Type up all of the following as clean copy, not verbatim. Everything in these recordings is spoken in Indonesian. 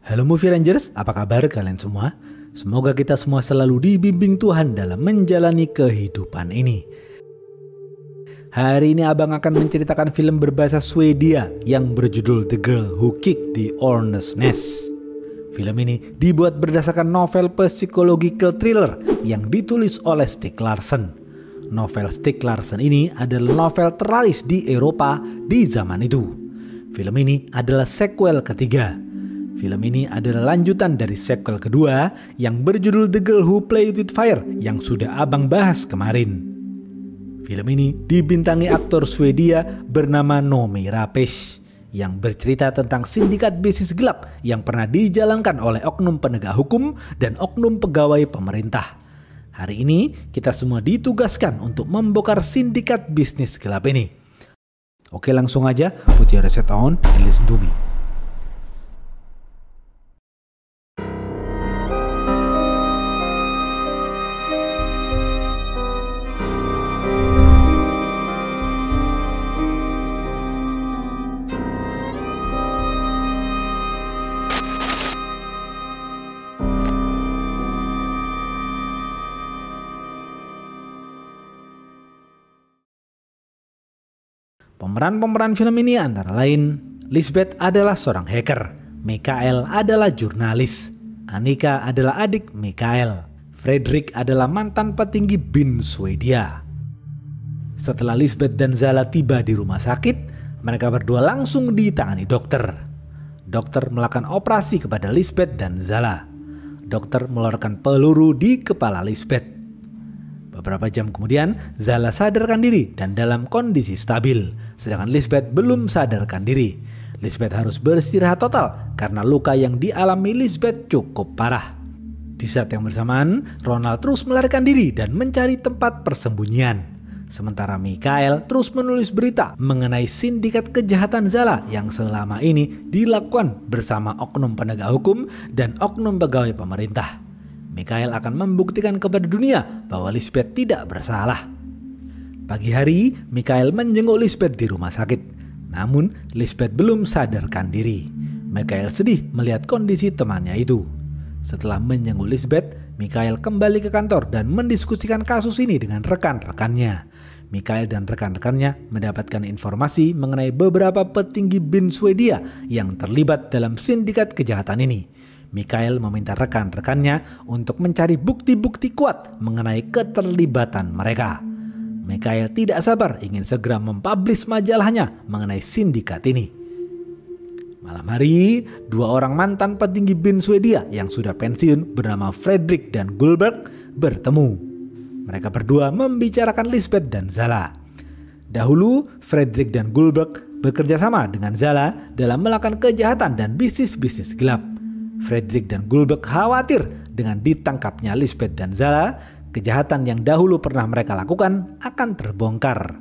Halo Movie Rangers, apa kabar kalian semua? Semoga kita semua selalu dibimbing Tuhan dalam menjalani kehidupan ini. Hari ini abang akan menceritakan film berbahasa Swedia yang berjudul The Girl Who Kicked the Hornet's Nest. Film ini dibuat berdasarkan novel psychological thriller yang ditulis oleh Stieg Larsson. Novel Stieg Larsson ini adalah novel terlaris di Eropa di zaman itu. Film ini adalah sequel ketiga. Film ini adalah lanjutan dari sequel kedua yang berjudul The Girl Who Played with Fire yang sudah abang bahas kemarin. Film ini dibintangi aktor Swedia bernama Noomi Rapace yang bercerita tentang sindikat bisnis gelap yang pernah dijalankan oleh oknum penegak hukum dan oknum pegawai pemerintah. Hari ini kita semua ditugaskan untuk membongkar sindikat bisnis gelap ini. Oke, langsung aja put your headset on and listen to me. Pemeran-pemeran film ini antara lain Lisbeth adalah seorang hacker, Mikael adalah jurnalis, Annika adalah adik Mikael, Fredrik adalah mantan petinggi BIN Swedia. Setelah Lisbeth dan Zala tiba di rumah sakit, mereka berdua langsung ditangani dokter. Dokter melakukan operasi kepada Lisbeth dan Zala. Dokter mengeluarkan peluru di kepala Lisbeth. Beberapa jam kemudian, Zala sadarkan diri dan dalam kondisi stabil, sedangkan Lisbeth belum sadarkan diri. Lisbeth harus beristirahat total karena luka yang dialami Lisbeth cukup parah. Di saat yang bersamaan, Ronald terus melarikan diri dan mencari tempat persembunyian. Sementara Mikael terus menulis berita mengenai sindikat kejahatan Zala yang selama ini dilakukan bersama oknum penegak hukum dan oknum pegawai pemerintah. Mikael akan membuktikan kepada dunia bahwa Lisbeth tidak bersalah. Pagi hari, Mikael menjenguk Lisbeth di rumah sakit. Namun, Lisbeth belum sadarkan diri. Mikael sedih melihat kondisi temannya itu. Setelah menjenguk Lisbeth, Mikael kembali ke kantor dan mendiskusikan kasus ini dengan rekan-rekannya. Mikael dan rekan-rekannya mendapatkan informasi mengenai beberapa petinggi BIN Swedia yang terlibat dalam sindikat kejahatan ini. Mikael meminta rekan-rekannya untuk mencari bukti-bukti kuat mengenai keterlibatan mereka. Mikael tidak sabar ingin segera mempublish majalahnya mengenai sindikat ini. Malam hari, dua orang mantan petinggi BIN Swedia yang sudah pensiun bernama Fredrik dan Gullberg bertemu. Mereka berdua membicarakan Lisbeth dan Zala. Dahulu, Fredrik dan Gullberg bekerja sama dengan Zala dalam melakukan kejahatan dan bisnis-bisnis gelap. Fredrik dan Gullberg khawatir dengan ditangkapnya Lisbeth dan Zala, kejahatan yang dahulu pernah mereka lakukan akan terbongkar.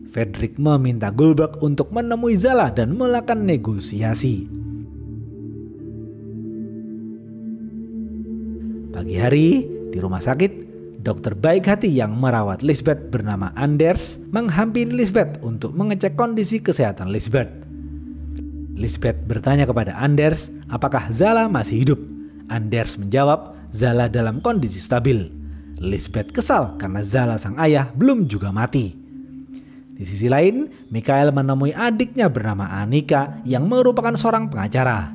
Fredrik meminta Gullberg untuk menemui Zala dan melakukan negosiasi. Pagi hari, di rumah sakit, dokter baik hati yang merawat Lisbeth bernama Anders menghampiri Lisbeth untuk mengecek kondisi kesehatan Lisbeth. Lisbeth bertanya kepada Anders apakah Zala masih hidup. Anders menjawab Zala dalam kondisi stabil. Lisbeth kesal karena Zala sang ayah belum juga mati. Di sisi lain, Mikael menemui adiknya bernama Annika yang merupakan seorang pengacara.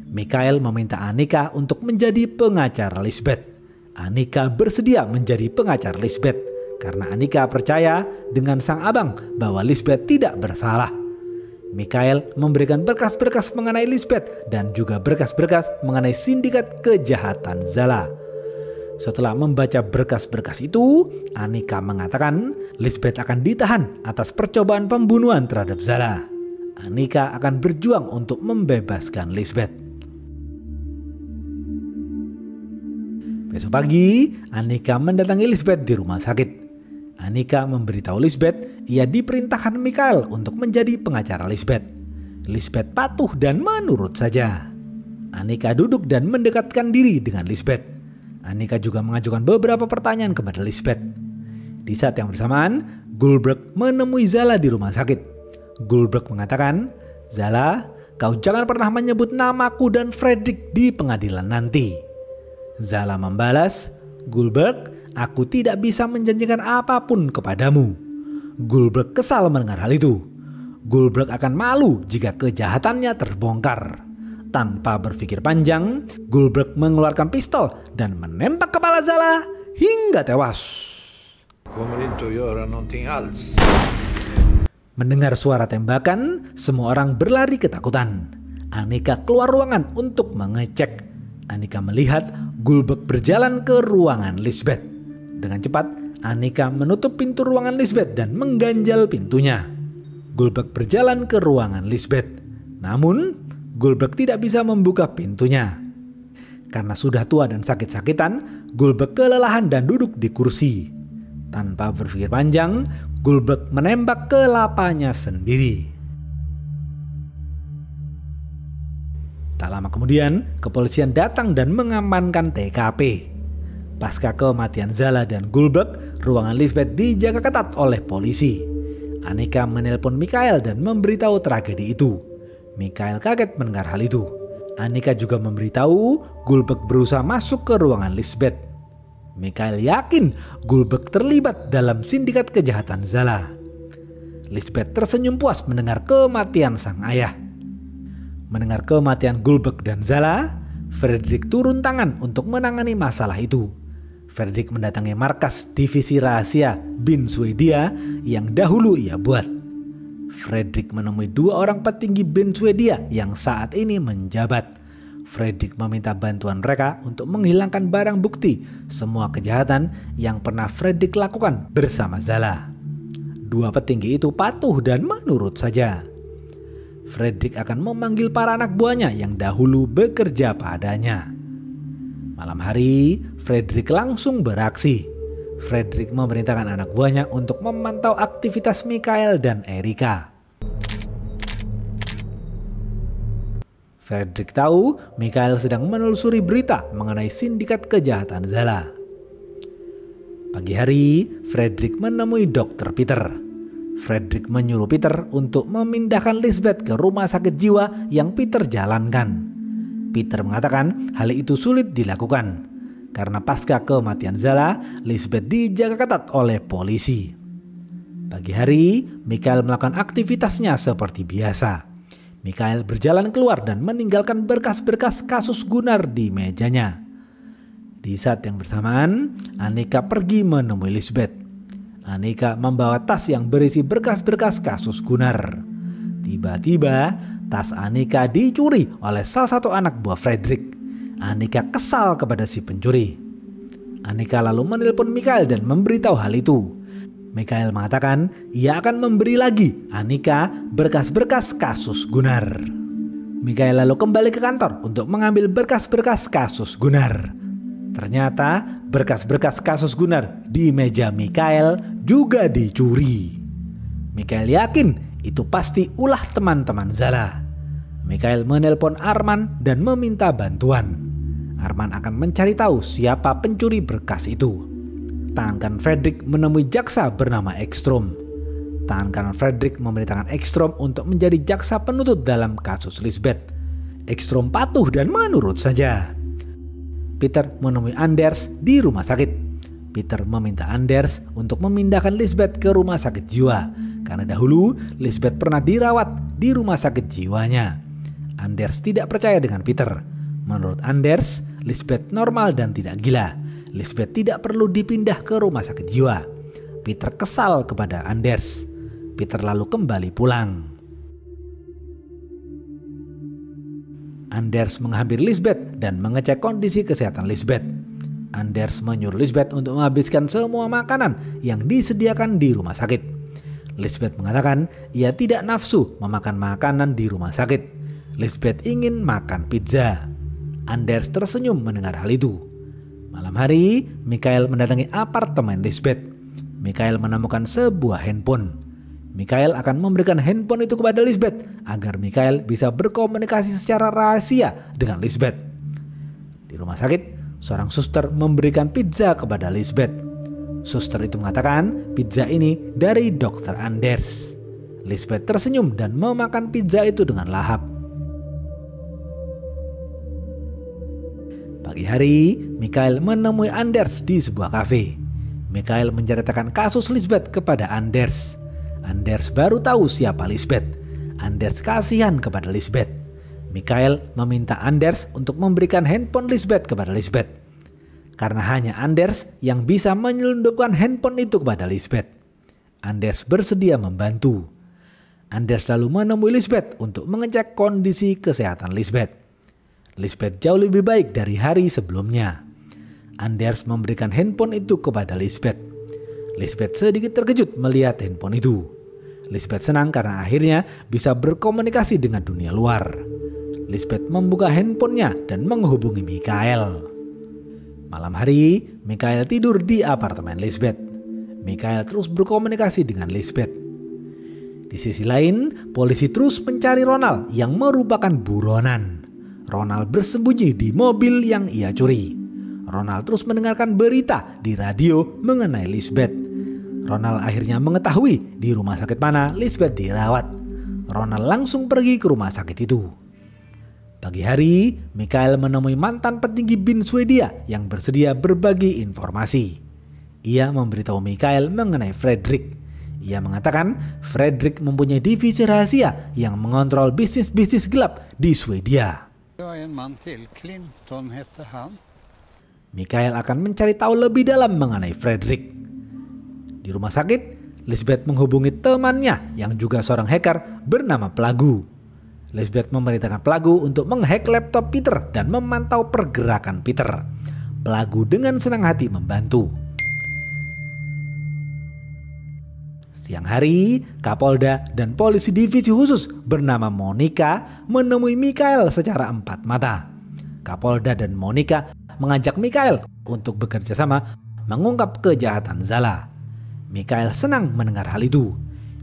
Mikael meminta Annika untuk menjadi pengacara Lisbeth. Annika bersedia menjadi pengacara Lisbeth karena Annika percaya dengan sang abang bahwa Lisbeth tidak bersalah. Mikael memberikan berkas-berkas mengenai Lisbeth dan juga berkas-berkas mengenai sindikat kejahatan Zala. Setelah membaca berkas-berkas itu, Annika mengatakan Lisbeth akan ditahan atas percobaan pembunuhan terhadap Zala. Annika akan berjuang untuk membebaskan Lisbeth. Besok pagi, Annika mendatangi Lisbeth di rumah sakit. Annika memberitahu Lisbeth ia diperintahkan Mikael untuk menjadi pengacara Lisbeth. Lisbeth patuh dan menurut saja. Annika duduk dan mendekatkan diri dengan Lisbeth. Annika juga mengajukan beberapa pertanyaan kepada Lisbeth. Di saat yang bersamaan, Gullberg menemui Zala di rumah sakit. Gullberg mengatakan, "Zala, kau jangan pernah menyebut namaku dan Fredrik di pengadilan nanti. Zala membalas, Goldberg, aku tidak bisa menjanjikan apapun kepadamu. Goldberg kesal mendengar hal itu. Goldberg akan malu jika kejahatannya terbongkar. Tanpa berpikir panjang, Goldberg mengeluarkan pistol dan menembak kepala Zala hingga tewas. Mendengar suara tembakan, semua orang berlari ketakutan. Annika keluar ruangan untuk mengecek. Annika melihat Goldberg berjalan ke ruangan Lisbeth. Dengan cepat, Annika menutup pintu ruangan Lisbeth dan mengganjal pintunya. Goldberg berjalan ke ruangan Lisbeth. Namun, Goldberg tidak bisa membuka pintunya. Karena sudah tua dan sakit-sakitan, Goldberg kelelahan dan duduk di kursi. Tanpa berpikir panjang, Goldberg menembak ke lapanya sendiri. Tak lama kemudian, kepolisian datang dan mengamankan TKP. Pasca kematian Zala dan Goldberg, ruangan Lisbeth dijaga ketat oleh polisi. Annika menelpon Mikhail dan memberitahu tragedi itu. Mikhail kaget mendengar hal itu. Annika juga memberitahu Goldberg berusaha masuk ke ruangan Lisbeth. Mikhail yakin Goldberg terlibat dalam sindikat kejahatan Zala. Lisbeth tersenyum puas mendengar kematian sang ayah. Mendengar kematian Goldberg dan Zala, Fredrik turun tangan untuk menangani masalah itu. Fredrik mendatangi markas divisi rahasia Bin Swedia yang dahulu ia buat. Fredrik menemui 2 orang petinggi Bin Swedia yang saat ini menjabat. Fredrik meminta bantuan mereka untuk menghilangkan barang bukti semua kejahatan yang pernah Fredrik lakukan bersama Zala. 2 petinggi itu patuh dan menurut saja. Fredrik akan memanggil para anak buahnya yang dahulu bekerja padanya. Malam hari, Fredrik langsung beraksi. Fredrik memerintahkan anak buahnya untuk memantau aktivitas Mikhail dan Erika. Fredrik tahu Mikhail sedang menelusuri berita mengenai sindikat kejahatan Zala. Pagi hari, Fredrik menemui Dr. Peter. Fredrik menyuruh Peter untuk memindahkan Lisbeth ke rumah sakit jiwa yang Peter jalankan. Peter mengatakan hal itu sulit dilakukan. Karena pasca kematian Zala, Lisbeth dijaga ketat oleh polisi. Pagi hari, Mikhail melakukan aktivitasnya seperti biasa. Mikhail berjalan keluar dan meninggalkan berkas-berkas kasus Gunnar di mejanya. Di saat yang bersamaan, Annika pergi menemui Lisbeth. Annika membawa tas yang berisi berkas-berkas kasus Gunnar. Tiba-tiba, tas Annika dicuri oleh salah satu anak buah Fredrik. Annika kesal kepada si pencuri. Annika lalu menelpon Mikhail dan memberitahu hal itu. Mikhail mengatakan ia akan memberi lagi Annika berkas-berkas kasus Gunnar. Mikhail lalu kembali ke kantor untuk mengambil berkas-berkas kasus Gunnar. Ternyata berkas-berkas kasus Gunnar di meja Mikhail juga dicuri. Mikhail yakin itu pasti ulah teman-teman Zala. Mikhail menelpon Arman dan meminta bantuan. Arman akan mencari tahu siapa pencuri berkas itu. Tangan kanan Fredrik menemui jaksa bernama Ekstrom. Tangan kanan Fredrik memerintahkan Ekstrom untuk menjadi jaksa penuntut dalam kasus Lisbeth. Ekstrom patuh dan menurut saja. Peter menemui Anders di rumah sakit. Peter meminta Anders untuk memindahkan Lisbeth ke rumah sakit jiwa. Karena dahulu Lisbeth pernah dirawat di rumah sakit jiwanya. Anders tidak percaya dengan Peter. Menurut Anders, Lisbeth normal dan tidak gila. Lisbeth tidak perlu dipindah ke rumah sakit jiwa. Peter kesal kepada Anders. Peter lalu kembali pulang. Anders menghampiri Lisbeth dan mengecek kondisi kesehatan Lisbeth. Anders menyuruh Lisbeth untuk menghabiskan semua makanan yang disediakan di rumah sakit. Lisbeth mengatakan ia tidak nafsu memakan makanan di rumah sakit. Lisbeth ingin makan pizza. Anders tersenyum mendengar hal itu. Malam hari, Mikhail mendatangi apartemen Lisbeth. Mikhail menemukan sebuah handphone. Mikhail akan memberikan handphone itu kepada Lisbeth agar Mikhail bisa berkomunikasi secara rahasia dengan Lisbeth. Di rumah sakit, seorang suster memberikan pizza kepada Lisbeth. Suster itu mengatakan pizza ini dari Dr. Anders. Lisbeth tersenyum dan memakan pizza itu dengan lahap. Pagi hari, Mikhail menemui Anders di sebuah kafe. Mikhail menceritakan kasus Lisbeth kepada Anders. Anders baru tahu siapa Lisbeth. Anders kasihan kepada Lisbeth. Mikhail meminta Anders untuk memberikan handphone Lisbeth kepada Lisbeth. Karena hanya Anders yang bisa menyelundupkan handphone itu kepada Lisbeth. Anders bersedia membantu. Anders lalu menemui Lisbeth untuk mengecek kondisi kesehatan Lisbeth. Lisbeth jauh lebih baik dari hari sebelumnya. Anders memberikan handphone itu kepada Lisbeth. Lisbeth sedikit terkejut melihat handphone itu. Lisbeth senang karena akhirnya bisa berkomunikasi dengan dunia luar. Lisbeth membuka handphonenya dan menghubungi Mikhail. Malam hari, Mikhail tidur di apartemen Lisbeth. Mikhail terus berkomunikasi dengan Lisbeth. Di sisi lain, polisi terus mencari Ronald yang merupakan buronan. Ronald bersembunyi di mobil yang ia curi. Ronald terus mendengarkan berita di radio mengenai Lisbeth. Ronald akhirnya mengetahui di rumah sakit mana Lisbeth dirawat. Ronald langsung pergi ke rumah sakit itu. Pagi hari, Mikhail menemui mantan petinggi BIN Swedia yang bersedia berbagi informasi. Ia memberitahu Mikhail mengenai Fredrik. Ia mengatakan Fredrik mempunyai divisi rahasia yang mengontrol bisnis-bisnis gelap di Swedia. Mikhail akan mencari tahu lebih dalam mengenai Fredrik. Di rumah sakit, Lisbeth menghubungi temannya yang juga seorang hacker bernama Plagu. Lisbeth memerintahkan Plagu untuk menghack laptop Peter dan memantau pergerakan Peter. Plagu dengan senang hati membantu. Siang hari, Kapolda dan polisi divisi khusus bernama Monica menemui Mikhail secara empat mata. Kapolda dan Monica mengajak Mikhail untuk bekerja sama mengungkap kejahatan Zala. Mikhail senang mendengar hal itu.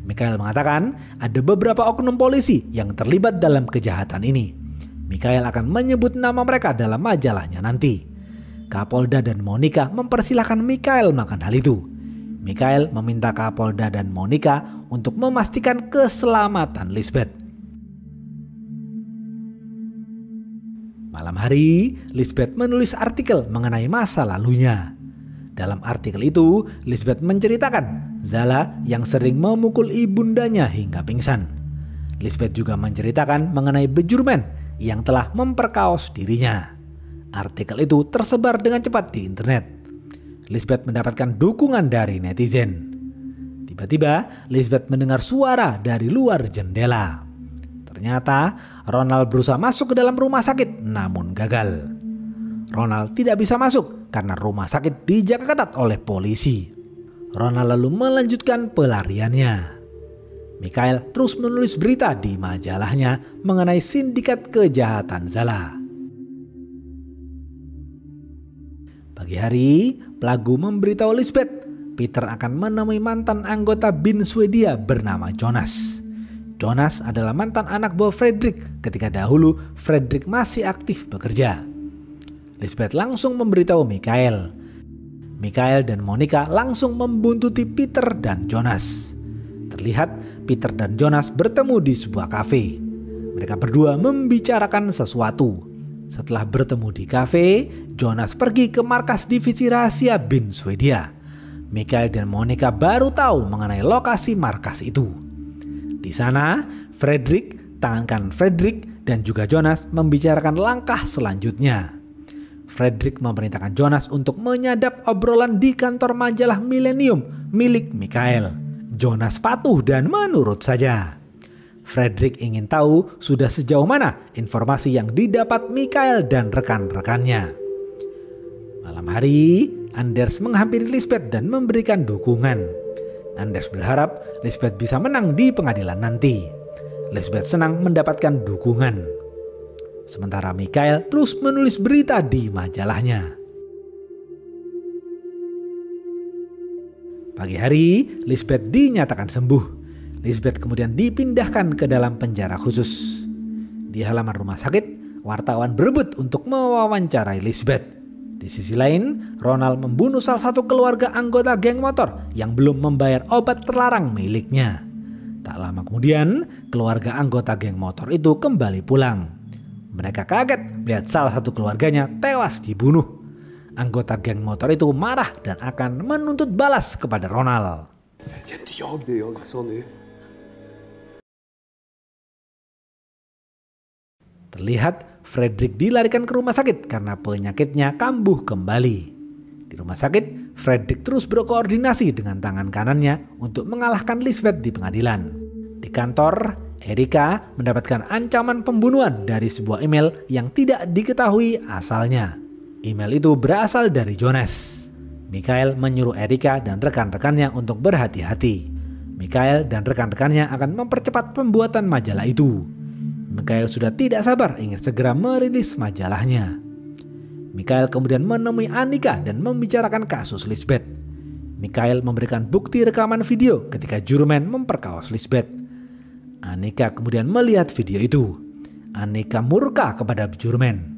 Mikhail mengatakan ada beberapa oknum polisi yang terlibat dalam kejahatan ini. Mikhail akan menyebut nama mereka dalam majalahnya nanti. Kapolda dan Monica mempersilahkan Mikhail melakukan hal itu. Mikhail meminta Kapolda dan Monica untuk memastikan keselamatan Lisbeth. Malam hari, Lisbeth menulis artikel mengenai masa lalunya. Dalam artikel itu, Lisbeth menceritakan Zala yang sering memukul ibundanya hingga pingsan. Lisbeth juga menceritakan mengenai Bejurman yang telah memperkaos dirinya. Artikel itu tersebar dengan cepat di internet. Lisbeth mendapatkan dukungan dari netizen. Tiba-tiba Lisbeth mendengar suara dari luar jendela. Ternyata Ronald berusaha masuk ke dalam rumah sakit namun gagal. Ronald tidak bisa masuk karena rumah sakit dijaga ketat oleh polisi. Ronald lalu melanjutkan pelariannya. Mikhail terus menulis berita di majalahnya mengenai sindikat kejahatan Zala. Pagi hari, Plagu memberitahu Lisbeth Peter akan menemui mantan anggota BIN Swedia bernama Jonas. Jonas adalah mantan anak buah Fredrik ketika dahulu Fredrik masih aktif bekerja. Lisbeth langsung memberitahu Mikhail. Mikhail dan Monica langsung membuntuti Peter dan Jonas. Terlihat Peter dan Jonas bertemu di sebuah kafe. Mereka berdua membicarakan sesuatu. Setelah bertemu di kafe, Jonas pergi ke markas divisi rahasia BIN Swedia. Mikhail dan Monica baru tahu mengenai lokasi markas itu. Di sana, Fredrik, tangan kanan Fredrik, dan juga Jonas membicarakan langkah selanjutnya. Fredrik memerintahkan Jonas untuk menyadap obrolan di kantor majalah Millennium milik Mikhail. Jonas patuh dan menurut saja. Fredrik ingin tahu sudah sejauh mana informasi yang didapat Mikhail dan rekan-rekannya. Malam hari, Anders menghampiri Lisbeth dan memberikan dukungan. Anders berharap Lisbeth bisa menang di pengadilan nanti. Lisbeth senang mendapatkan dukungan. Sementara Mikhail terus menulis berita di majalahnya. Pagi hari, Lisbeth dinyatakan sembuh. Lisbeth kemudian dipindahkan ke dalam penjara khusus. Di halaman rumah sakit, wartawan berebut untuk mewawancarai Lisbeth. Di sisi lain, Ronald membunuh salah satu keluarga anggota geng motor yang belum membayar obat terlarang miliknya. Tak lama kemudian, keluarga anggota geng motor itu kembali pulang. Mereka kaget melihat salah satu keluarganya tewas dibunuh. Anggota geng motor itu marah dan akan menuntut balas kepada Ronald. Terlihat Fredrik dilarikan ke rumah sakit karena penyakitnya kambuh kembali. Di rumah sakit, Fredrik terus berkoordinasi dengan tangan kanannya untuk mengalahkan Lisbeth di pengadilan. Di kantor, Erika mendapatkan ancaman pembunuhan dari sebuah email yang tidak diketahui asalnya. Email itu berasal dari Jonas. Mikhail menyuruh Erika dan rekan-rekannya untuk berhati-hati. Mikhail dan rekan-rekannya akan mempercepat pembuatan majalah itu. Mikhail sudah tidak sabar ingin segera merilis majalahnya. Mikhail kemudian menemui Annika dan membicarakan kasus Lisbeth. Mikhail memberikan bukti rekaman video ketika Jurman memperkaos Lisbeth. Annika kemudian melihat video itu. Annika murka kepada Jurman.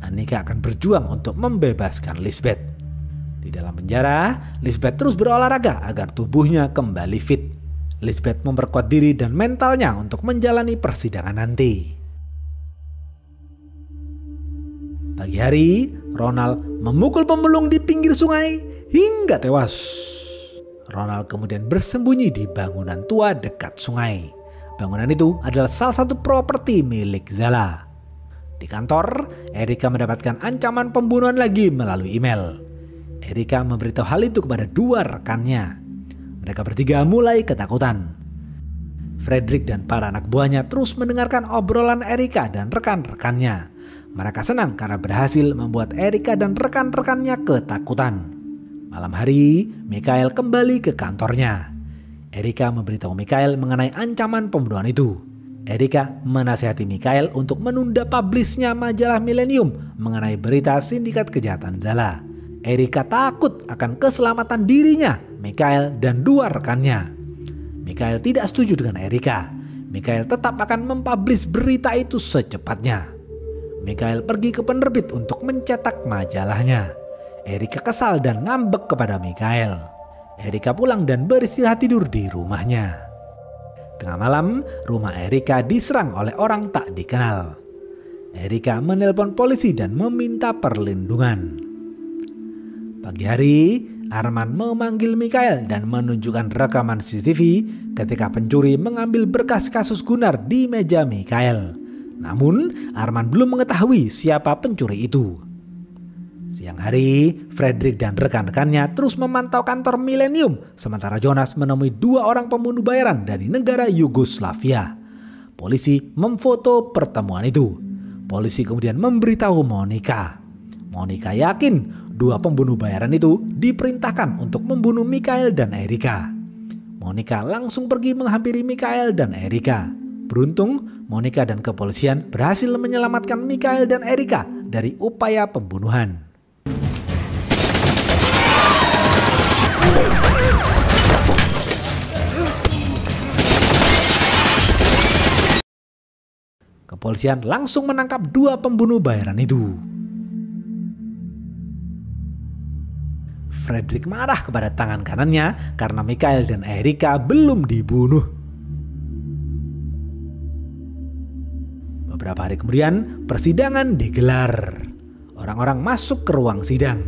Annika akan berjuang untuk membebaskan Lisbeth. Di dalam penjara, Lisbeth terus berolahraga agar tubuhnya kembali fit. Lisbeth memperkuat diri dan mentalnya untuk menjalani persidangan nanti. Pagi hari, Ronald memukul pemulung di pinggir sungai hingga tewas. Ronald kemudian bersembunyi di bangunan tua dekat sungai. Bangunan itu adalah salah satu properti milik Zala. Di kantor, Erika mendapatkan ancaman pembunuhan lagi melalui email. Erika memberitahu hal itu kepada dua rekannya. Mereka bertiga mulai ketakutan. Fredrik dan para anak buahnya terus mendengarkan obrolan Erika dan rekan-rekannya. Mereka senang karena berhasil membuat Erika dan rekan-rekannya ketakutan. Malam hari, Mikhail kembali ke kantornya. Erika memberitahu Mikhail mengenai ancaman pembunuhan itu. Erika menasihati Mikhail untuk menunda publishnya majalah Millennium mengenai berita sindikat kejahatan Zala. Erika takut akan keselamatan dirinya, Mikhail dan dua rekannya. Mikhail tidak setuju dengan Erika. Mikhail tetap akan mempublish berita itu secepatnya. Mikhail pergi ke penerbit untuk mencetak majalahnya. Erika kesal dan ngambek kepada Mikhail. Erika pulang dan beristirahat tidur di rumahnya. Tengah malam, rumah Erika diserang oleh orang tak dikenal. Erika menelpon polisi dan meminta perlindungan. Pagi hari, Arman memanggil Mikhail dan menunjukkan rekaman CCTV ketika pencuri mengambil berkas kasus Gunnar di meja Mikhail. Namun, Arman belum mengetahui siapa pencuri itu. Siang hari, Fredrik dan rekan-rekannya terus memantau kantor Millennium, sementara Jonas menemui dua orang pembunuh bayaran dari negara Yugoslavia. Polisi memfoto pertemuan itu. Polisi kemudian memberitahu Monica. Monica yakin dua pembunuh bayaran itu diperintahkan untuk membunuh Mikhail dan Erika. Monica langsung pergi menghampiri Mikhail dan Erika. Beruntung, Monica dan kepolisian berhasil menyelamatkan Mikhail dan Erika dari upaya pembunuhan. Kepolisian langsung menangkap dua pembunuh bayaran itu. Fredrik marah kepada tangan kanannya karena Mikhail dan Erika belum dibunuh. Beberapa hari kemudian, persidangan digelar. Orang-orang masuk ke ruang sidang.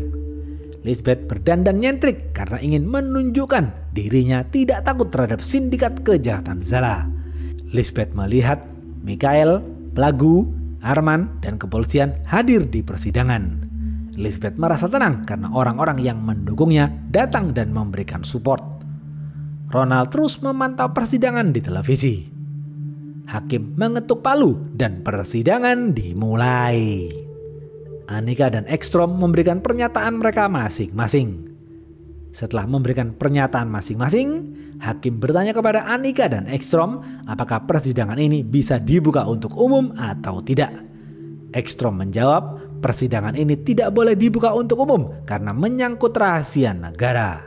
Lisbeth berdandan nyentrik karena ingin menunjukkan dirinya tidak takut terhadap sindikat kejahatan Zala. Lisbeth melihat Mikhail, pelaku, Arman, dan kepolisian hadir di persidangan. Lisbeth merasa tenang karena orang-orang yang mendukungnya datang dan memberikan support. Ronald terus memantau persidangan di televisi. Hakim mengetuk palu dan persidangan dimulai. Annika dan Ekstrom memberikan pernyataan mereka masing-masing. Setelah memberikan pernyataan masing-masing, hakim bertanya kepada Annika dan Ekstrom apakah persidangan ini bisa dibuka untuk umum atau tidak. Ekstrom menjawab, persidangan ini tidak boleh dibuka untuk umum karena menyangkut rahasia negara.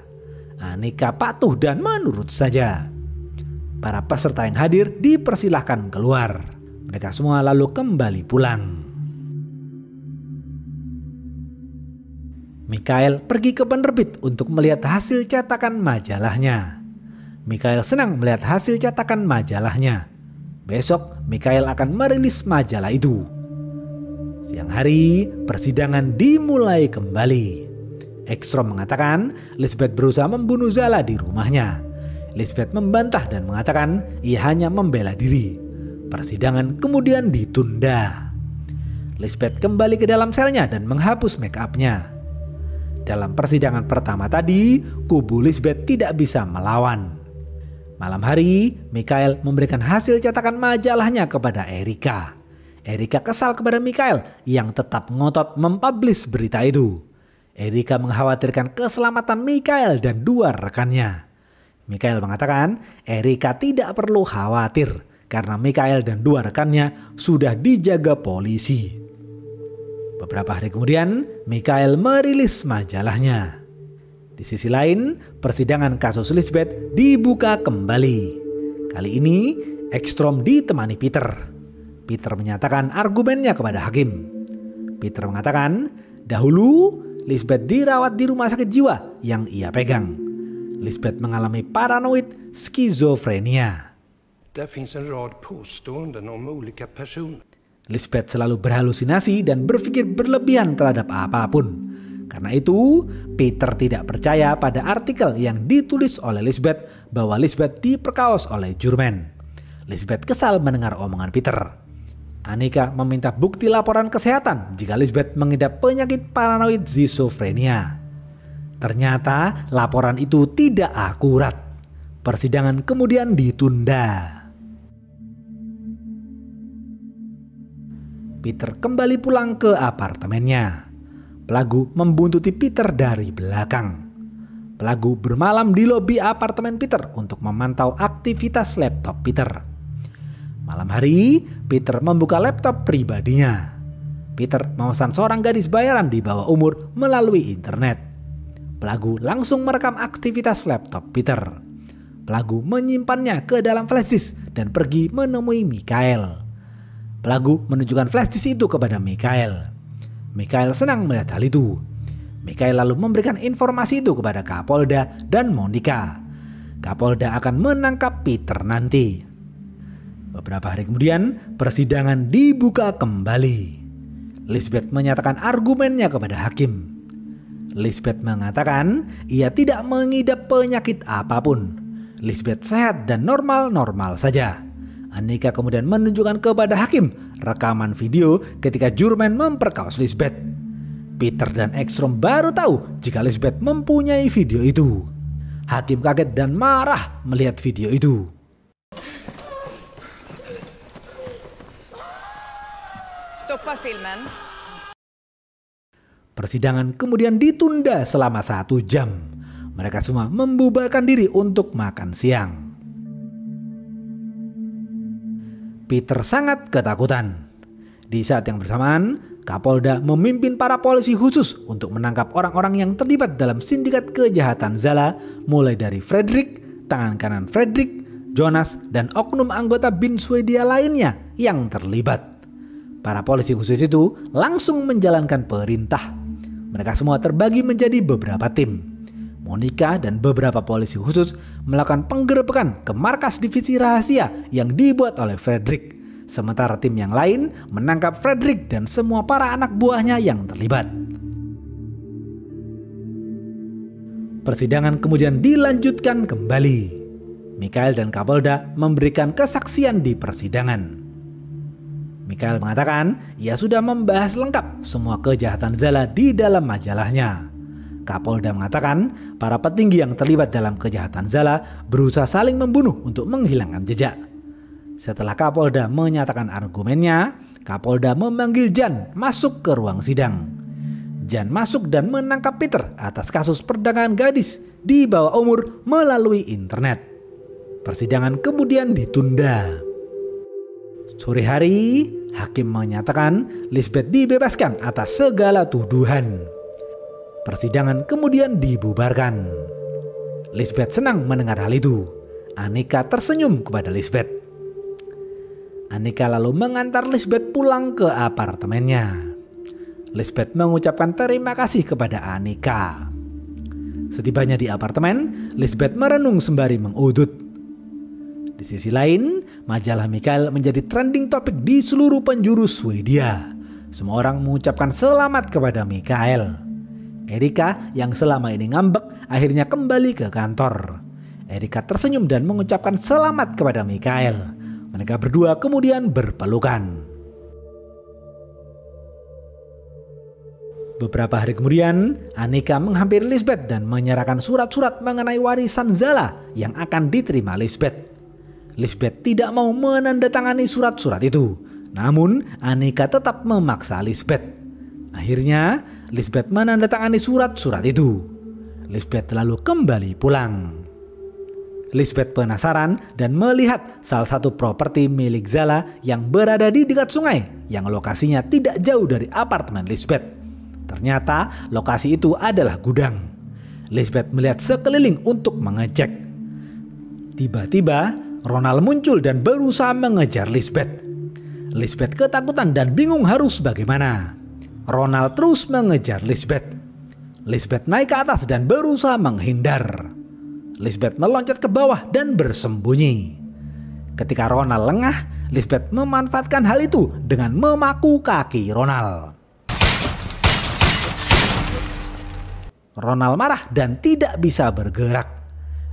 Annika patuh dan menurut saja. Para peserta yang hadir dipersilahkan keluar. Mereka semua lalu kembali pulang. Mikhail pergi ke penerbit untuk melihat hasil cetakan majalahnya. Mikhail senang melihat hasil cetakan majalahnya. Besok Mikhail akan merilis majalah itu. Siang hari, persidangan dimulai kembali. Ekstrom mengatakan Lisbeth berusaha membunuh Zala di rumahnya. Lisbeth membantah dan mengatakan ia hanya membela diri. Persidangan kemudian ditunda. Lisbeth kembali ke dalam selnya dan menghapus make up-nya. Dalam persidangan pertama tadi, kubu Lisbeth tidak bisa melawan. Malam hari, Michael memberikan hasil cetakan majalahnya kepada Erika. Erika kesal kepada Michael yang tetap ngotot mempublish berita itu. Erika mengkhawatirkan keselamatan Michael dan dua rekannya. Michael mengatakan Erika tidak perlu khawatir karena Michael dan dua rekannya sudah dijaga polisi. Beberapa hari kemudian, Michael merilis majalahnya. Di sisi lain, persidangan kasus Lisbeth dibuka kembali. Kali ini, Ekstrom ditemani Peter. Peter menyatakan argumennya kepada hakim. Peter mengatakan, dahulu Lisbeth dirawat di rumah sakit jiwa yang ia pegang. Lisbeth mengalami paranoid skizofrenia. Lisbeth selalu berhalusinasi dan berpikir berlebihan terhadap apapun. Karena itu, Peter tidak percaya pada artikel yang ditulis oleh Lisbeth bahwa Lisbeth diperkaos oleh Jurmen. Lisbeth kesal mendengar omongan Peter. Annika meminta bukti laporan kesehatan jika Lisbeth mengidap penyakit paranoid schizophrenia. Ternyata laporan itu tidak akurat. Persidangan kemudian ditunda. Peter kembali pulang ke apartemennya. Pelaku membuntuti Peter dari belakang. Pelaku bermalam di lobi apartemen Peter untuk memantau aktivitas laptop Peter. Malam hari, Peter membuka laptop pribadinya. Peter memesan seorang gadis bayaran di bawah umur melalui internet. Pelaku langsung merekam aktivitas laptop Peter. Pelaku menyimpannya ke dalam flash disk dan pergi menemui Michael. Pelaku menunjukkan flash disk itu kepada Michael. Michael senang melihat hal itu. Michael lalu memberikan informasi itu kepada Kapolda dan Monica. Kapolda akan menangkap Peter nanti. Beberapa hari kemudian, persidangan dibuka kembali. Lisbeth menyatakan argumennya kepada hakim. Lisbeth mengatakan ia tidak mengidap penyakit apapun. Lisbeth sehat dan normal-normal saja. Annika kemudian menunjukkan kepada hakim rekaman video ketika Jurmen memperkaos Lisbeth. Peter dan Ekstrom baru tahu jika Lisbeth mempunyai video itu. Hakim kaget dan marah melihat video itu. Stoppa filmen. Persidangan kemudian ditunda selama 1 jam. Mereka semua membubarkan diri untuk makan siang. Peter sangat ketakutan. Di saat yang bersamaan, Kapolda memimpin para polisi khusus untuk menangkap orang-orang yang terlibat dalam sindikat kejahatan Zala, mulai dari Fredrik, tangan kanan Fredrik, Jonas, dan oknum anggota BIN Swedia lainnya yang terlibat. Para polisi khusus itu langsung menjalankan perintah. Mereka semua terbagi menjadi beberapa tim. Monica dan beberapa polisi khusus melakukan penggerebekan ke markas divisi rahasia yang dibuat oleh Fredrik. Sementara tim yang lain menangkap Fredrik dan semua para anak buahnya yang terlibat. Persidangan kemudian dilanjutkan kembali. Michael dan Kapolda memberikan kesaksian di persidangan. Michael mengatakan ia sudah membahas lengkap semua kejahatan Zala di dalam majalahnya. Kapolda mengatakan para petinggi yang terlibat dalam kejahatan Zala berusaha saling membunuh untuk menghilangkan jejak. Setelah Kapolda menyatakan argumennya, Kapolda memanggil Jan masuk ke ruang sidang. Jan masuk dan menangkap Peter atas kasus perdagangan gadis di bawah umur melalui internet. Persidangan kemudian ditunda. Sore hari, hakim menyatakan Lisbeth dibebaskan atas segala tuduhan. Persidangan kemudian dibubarkan. Lisbeth senang mendengar hal itu. Annika tersenyum kepada Lisbeth. Annika lalu mengantar Lisbeth pulang ke apartemennya. Lisbeth mengucapkan terima kasih kepada Annika. Setibanya di apartemen, Lisbeth merenung sembari mengudut. Di sisi lain, majalah Michael menjadi trending topik di seluruh penjuru Swedia. Semua orang mengucapkan selamat kepada Michael. Erika yang selama ini ngambek akhirnya kembali ke kantor. Erika tersenyum dan mengucapkan selamat kepada Michael. Mereka berdua kemudian berpelukan. Beberapa hari kemudian, Annika menghampiri Lisbeth dan menyerahkan surat-surat mengenai warisan Zala yang akan diterima Lisbeth. Lisbeth tidak mau menandatangani surat-surat itu. Namun, Annika tetap memaksa Lisbeth. Akhirnya, Lisbeth menandatangani surat-surat itu. Lisbeth lalu kembali pulang. Lisbeth penasaran dan melihat salah satu properti milik Zala yang berada di dekat sungai yang lokasinya tidak jauh dari apartemen Lisbeth. Ternyata lokasi itu adalah gudang. Lisbeth melihat sekeliling untuk mengecek. Tiba-tiba Ronald muncul dan berusaha mengejar Lisbeth. Lisbeth ketakutan dan bingung harus bagaimana. Ronald terus mengejar Lisbeth. Lisbeth naik ke atas dan berusaha menghindar. Lisbeth meloncat ke bawah dan bersembunyi. Ketika Ronald lengah, Lisbeth memanfaatkan hal itu dengan memaku kaki Ronald. Ronald marah dan tidak bisa bergerak.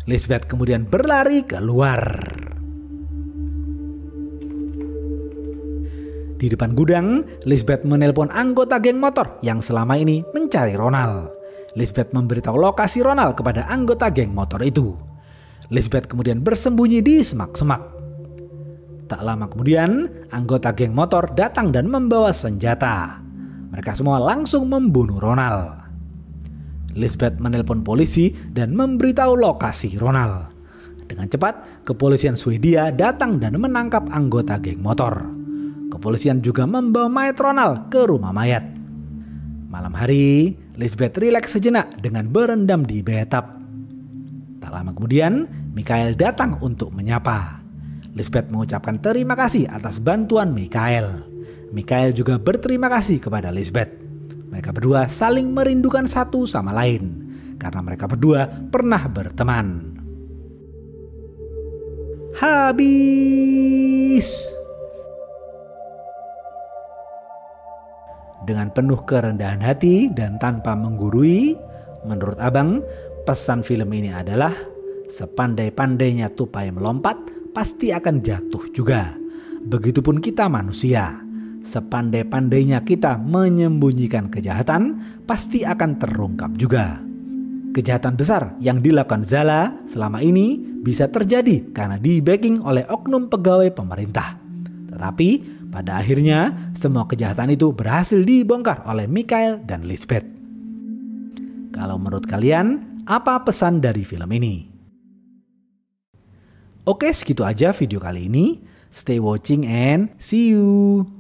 Lisbeth kemudian berlari keluar. Di depan gudang, Lisbeth menelpon anggota geng motor yang selama ini mencari Ronald. Lisbeth memberitahu lokasi Ronald kepada anggota geng motor itu. Lisbeth kemudian bersembunyi di semak-semak. Tak lama kemudian, anggota geng motor datang dan membawa senjata. Mereka semua langsung membunuh Ronald. Lisbeth menelpon polisi dan memberitahu lokasi Ronald. Dengan cepat, kepolisian Swedia datang dan menangkap anggota geng motor. Kepolisian juga membawa mayat Ronald ke rumah mayat. Malam hari, Lisbeth rileks sejenak dengan berendam di bathtub. Tak lama kemudian, Michael datang untuk menyapa. Lisbeth mengucapkan terima kasih atas bantuan Michael. Michael juga berterima kasih kepada Lisbeth. Mereka berdua saling merindukan satu sama lain karena mereka berdua pernah berteman. Habis. Dengan penuh kerendahan hati dan tanpa menggurui, menurut abang, pesan film ini adalah sepandai-pandainya tupai melompat, pasti akan jatuh juga. Begitupun kita manusia, sepandai-pandainya kita menyembunyikan kejahatan, pasti akan terungkap juga. Kejahatan besar yang dilakukan Zala selama ini bisa terjadi karena di-backing oleh oknum pegawai pemerintah. Tetapi pada akhirnya, semua kejahatan itu berhasil dibongkar oleh Michael dan Lisbeth. Kalau menurut kalian, apa pesan dari film ini? Oke, segitu aja video kali ini. Stay watching and see you!